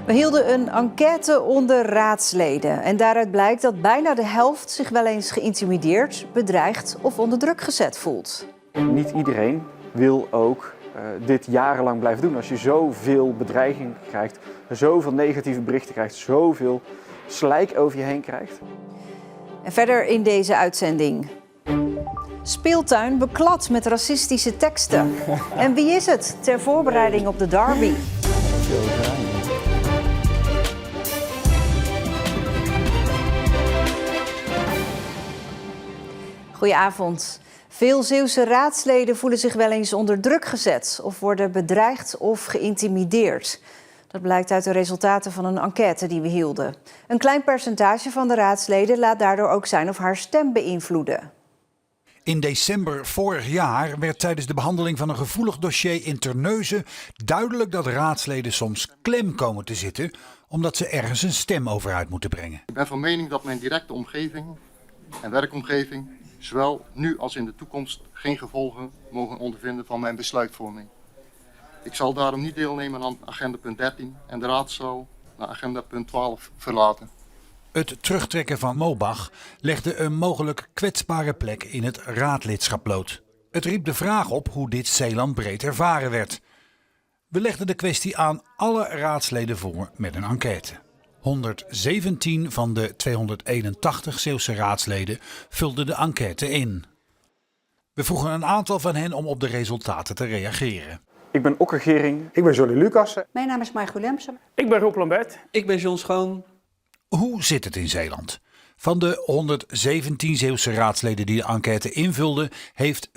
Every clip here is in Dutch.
We hielden een enquête onder raadsleden en daaruit blijkt dat bijna de helft zich wel eens geïntimideerd, bedreigd of onder druk gezet voelt. Niet iedereen wil ook dit jarenlang blijven doen. Als je zoveel bedreiging krijgt, zoveel negatieve berichten krijgt, zoveel slijk over je heen krijgt. En verder in deze uitzending. Speeltuin beklad met racistische teksten. En wie is het ter voorbereiding op de derby? Goedenavond. Veel Zeeuwse raadsleden voelen zich wel eens onder druk gezet of worden bedreigd of geïntimideerd. Dat blijkt uit de resultaten van een enquête die we hielden. Een klein percentage van de raadsleden laat daardoor ook zijn of haar stem beïnvloeden. In december vorig jaar werd tijdens de behandeling van een gevoelig dossier in Terneuzen duidelijk dat raadsleden soms klem komen te zitten omdat ze ergens een stem over uit moeten brengen. Ik ben van mening dat mijn directe omgeving en werkomgeving zowel nu als in de toekomst geen gevolgen mogen ondervinden van mijn besluitvorming. Ik zal daarom niet deelnemen aan agenda punt 13 en de raad zal naar agenda punt 12 verlaten. Het terugtrekken van Mobach legde een mogelijk kwetsbare plek in het raadlidschap bloot. Het riep de vraag op hoe dit Zeeland breed ervaren werd. We legden de kwestie aan alle raadsleden voor met een enquête. 117 van de 281 Zeeuwse raadsleden vulden de enquête in. We vroegen een aantal van hen om op de resultaten te reageren. Ik ben Okker Gering. Ik ben Johnny Lucassen. Mijn naam is Margot Lemsen. Ik ben Rob Lambert. Ik ben John Schoon. Hoe zit het in Zeeland? Van de 117 Zeeuwse raadsleden die de enquête invulden, heeft 45%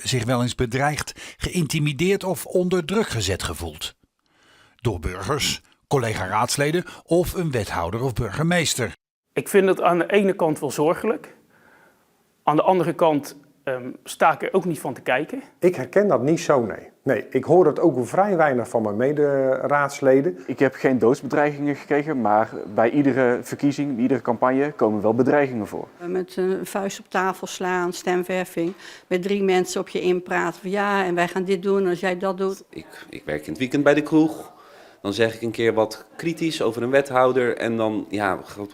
zich wel eens bedreigd, geïntimideerd of onder druk gezet gevoeld. Door burgers, collega-raadsleden of een wethouder of burgemeester. Ik vind het aan de ene kant wel zorgelijk. Aan de andere kant sta ik er ook niet van te kijken. Ik herken dat niet zo, nee. Nee, ik hoor dat ook vrij weinig van mijn mederaadsleden. Ik heb geen doodsbedreigingen gekregen, maar bij iedere verkiezing, bij iedere campagne komen wel bedreigingen voor. Met een vuist op tafel slaan, stemverving, met 3 mensen op je inpraten van ja, en wij gaan dit doen als jij dat doet. Ik werk in het weekend bij de kroeg. Dan zeg ik een keer wat kritisch over een wethouder en dan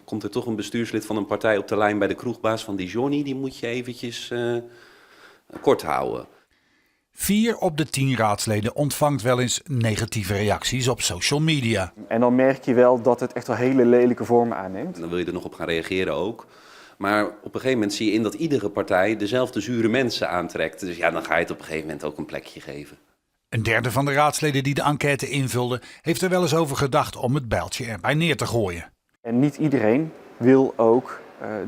komt er toch een bestuurslid van een partij op de lijn bij de kroegbaas van die Johnny, die moet je eventjes kort houden. 4 op de 10 raadsleden ontvangt wel eens negatieve reacties op social media. En dan merk je wel dat het echt wel hele lelijke vormen aanneemt. Dan wil je er nog op gaan reageren ook. Maar op een gegeven moment zie je in dat iedere partij dezelfde zure mensen aantrekt. Dus ja, dan ga je het op een gegeven moment ook een plekje geven. Een derde van de raadsleden die de enquête invulde, heeft er wel eens over gedacht om het bijltje erbij neer te gooien. En niet iedereen wil ook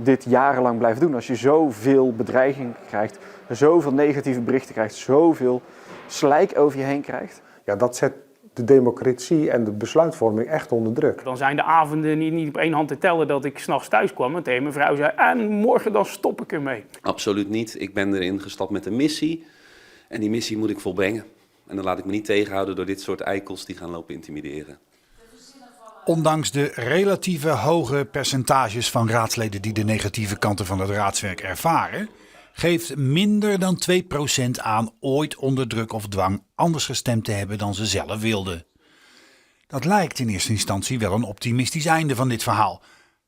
dit jarenlang blijven doen. Als je zoveel bedreiging krijgt, zoveel negatieve berichten krijgt, zoveel slijk over je heen krijgt. Ja, dat zet de democratie en de besluitvorming echt onder druk. Dan zijn de avonden niet op één hand te tellen dat ik 's nachts thuis kwam en tegen mijn vrouw zei en morgen dan stop ik ermee. Absoluut niet. Ik ben erin gestapt met een missie en die missie moet ik volbrengen. En dan laat ik me niet tegenhouden door dit soort eikels die gaan lopen intimideren. Ondanks de relatieve hoge percentages van raadsleden die de negatieve kanten van het raadswerk ervaren, geeft minder dan 2% aan ooit onder druk of dwang anders gestemd te hebben dan ze zelf wilden. Dat lijkt in eerste instantie wel een optimistisch einde van dit verhaal.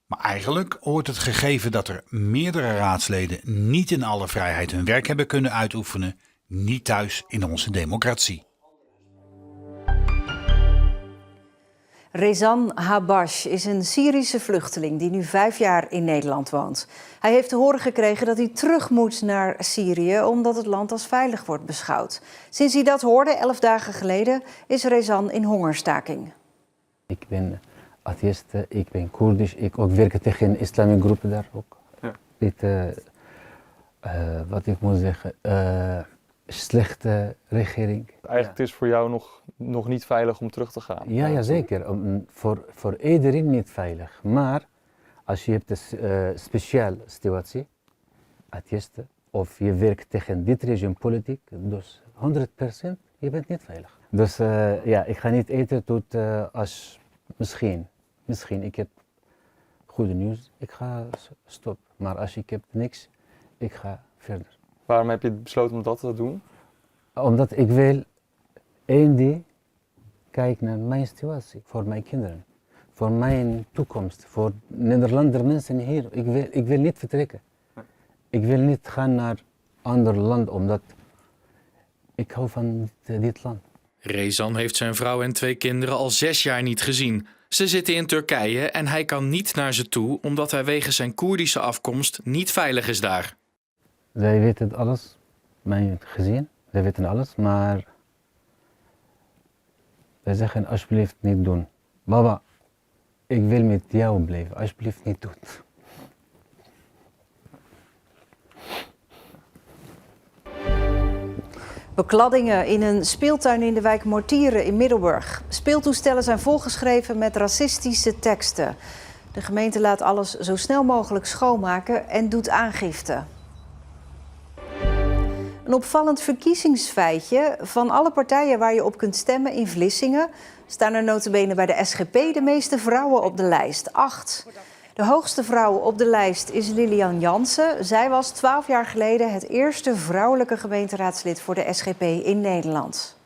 Maar eigenlijk hoort het gegeven dat er meerdere raadsleden niet in alle vrijheid hun werk hebben kunnen uitoefenen, niet thuis in onze democratie. Rezan Habash is een Syrische vluchteling die nu 5 jaar in Nederland woont. Hij heeft te horen gekregen dat hij terug moet naar Syrië omdat het land als veilig wordt beschouwd. Sinds hij dat hoorde, 11 dagen geleden, is Rezan in hongerstaking. Ik ben atheïst, ik ben Koerdisch, ik ook werk tegen een islamic groep daar ook. Ja. Wat ik moet zeggen, slechte regering. Eigenlijk het is voor jou nog niet veilig om terug te gaan. Ja, zeker. Voor iedereen niet veilig. Maar als je hebt een speciale situatie, atheïsten, of je werkt tegen dit regime politiek, dus 100% je bent niet veilig. Dus ik ga niet eten tot als misschien ik heb goede nieuws, ik ga stoppen. Maar als ik heb niks, ik ga verder. Waarom heb je besloten om dat te doen? Omdat ik wil één die kijk naar mijn situatie, voor mijn kinderen, voor mijn toekomst, voor Nederlander mensen hier. Ik wil niet vertrekken. Ik wil niet gaan naar een ander land, omdat ik hou van dit land. Rezan heeft zijn vrouw en 2 kinderen al 6 jaar niet gezien. Ze zitten in Turkije en hij kan niet naar ze toe omdat hij wegens zijn Koerdische afkomst niet veilig is daar. Zij weten alles, mijn gezin, zij weten alles, maar zij zeggen alsjeblieft niet doen. Baba, ik wil met jou blijven, alsjeblieft niet doen. Bekladdingen in een speeltuin in de wijk Mortieren in Middelburg. Speeltoestellen zijn volgeschreven met racistische teksten. De gemeente laat alles zo snel mogelijk schoonmaken en doet aangifte. Een opvallend verkiezingsfeitje. Van alle partijen waar je op kunt stemmen in Vlissingen staan er nota bene bij de SGP de meeste vrouwen op de lijst, 8. De hoogste vrouw op de lijst is Lilian Jansen. Zij was 12 jaar geleden het eerste vrouwelijke gemeenteraadslid voor de SGP in Nederland.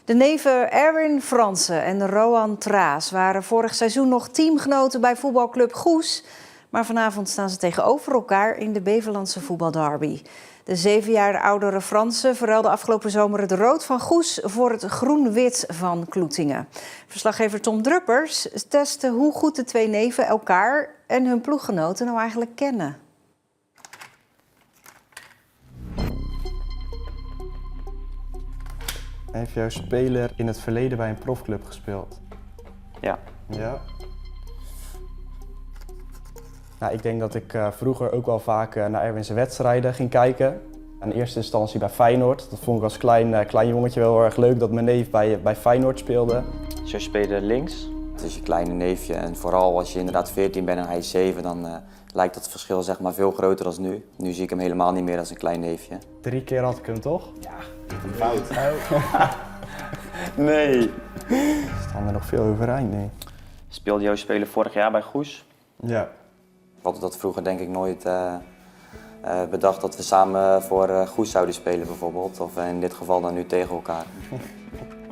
De neven Erwin Fransen en Roan Traas waren vorig seizoen nog teamgenoten bij voetbalclub Goes. Maar vanavond staan ze tegenover elkaar in de Beverlandse voetbalderby. De 7 jaar oudere Fransen verruilde afgelopen zomer het rood van Goes voor het groen-wit van Kloetingen. Verslaggever Tom Druppers testte hoe goed de 2 neven elkaar en hun ploeggenoten nou eigenlijk kennen. Heeft jouw speler in het verleden bij een profclub gespeeld? Ja. Ja. Nou, ik denk dat ik vroeger ook wel vaak naar Erwin's wedstrijden ging kijken. In eerste instantie bij Feyenoord. Dat vond ik als klein jongetje wel heel erg leuk dat mijn neef bij Feyenoord speelde. Zo speelde links. Het is je kleine neefje en vooral als je inderdaad 14 bent en hij is 7, dan lijkt dat verschil zeg maar veel groter dan nu. Nu zie ik hem helemaal niet meer als een klein neefje. 3 keer had ik hem toch? Ja, een fout. Nee. Staan er nog veel overeind, nee. Speelde jouw speler vorig jaar bij Goes? Ja. We hadden dat vroeger denk ik nooit bedacht dat we samen voor Goes zouden spelen bijvoorbeeld. Of in dit geval dan nu tegen elkaar.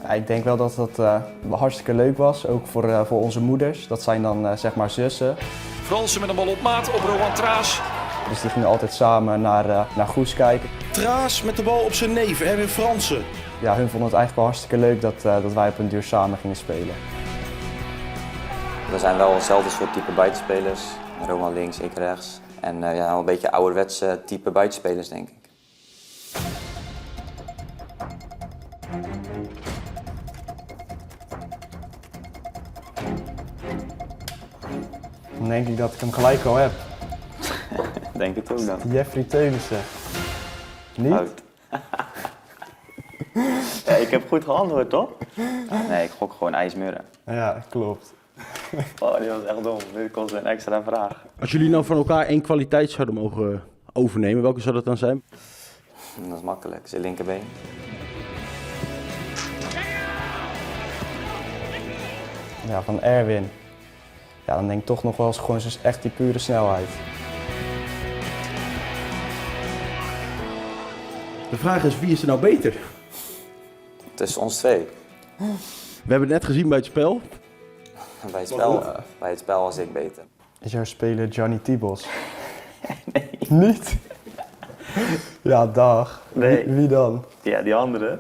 Ja, ik denk wel dat dat hartstikke leuk was, ook voor onze moeders. Dat zijn dan zeg maar zussen. Fransen met een bal op maat op Roan Traas. Dus die gingen altijd samen naar Goes kijken. Traas met de bal op zijn neef, Erwin Fransen. Ja, hun vonden het eigenlijk wel hartstikke leuk dat wij op een duur samen gingen spelen. We zijn wel hetzelfde soort type buitenspelers. Roman links, ik rechts. En ja, een beetje ouderwetse type buitenspelers denk ik. Dan denk ik dat ik hem gelijk al heb. Denk het ook dan. Jeffrey Teunissen. Niet? Fout. Ja, ik heb goed geantwoord, toch? Nee, ik gok gewoon IJsmuren. Ja, klopt. Oh, die was echt dom. Dit kost een extra vraag. Als jullie nou van elkaar 1 kwaliteit zouden mogen overnemen, welke zou dat dan zijn? Dat is makkelijk, zijn linkerbeen. Ja, van Erwin. Ja, dan denk ik toch nog wel eens gewoon echt die pure snelheid. De vraag is, wie is er nou beter? Tussen ons 2. We hebben het net gezien bij het spel. Bij het spel was ik beter. Is jouw speler Johnny Tibos? Nee. Niet? Ja, dag. Nee. Wie dan? Ja, die andere.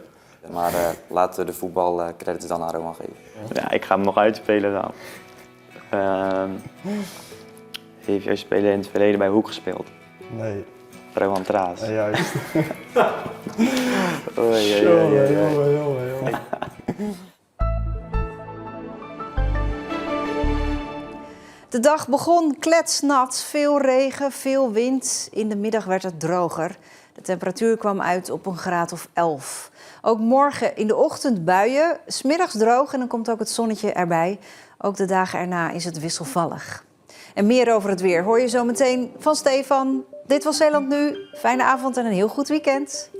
Maar laten we de voetbalcredits dan aan Roman geven. Ja, ik ga hem nog uitspelen dan. Heeft jouw speler in het verleden bij Hoek gespeeld? Nee. Roan Traas. Ja, juist. Jongen. De dag begon kletsnat, veel regen, veel wind. In de middag werd het droger. De temperatuur kwam uit op een graad of 11. Ook morgen in de ochtend buien, 's middags droog en dan komt ook het zonnetje erbij. Ook de dagen erna is het wisselvallig. En meer over het weer hoor je zo meteen van Stefan. Dit was Zeeland Nu. Fijne avond en een heel goed weekend.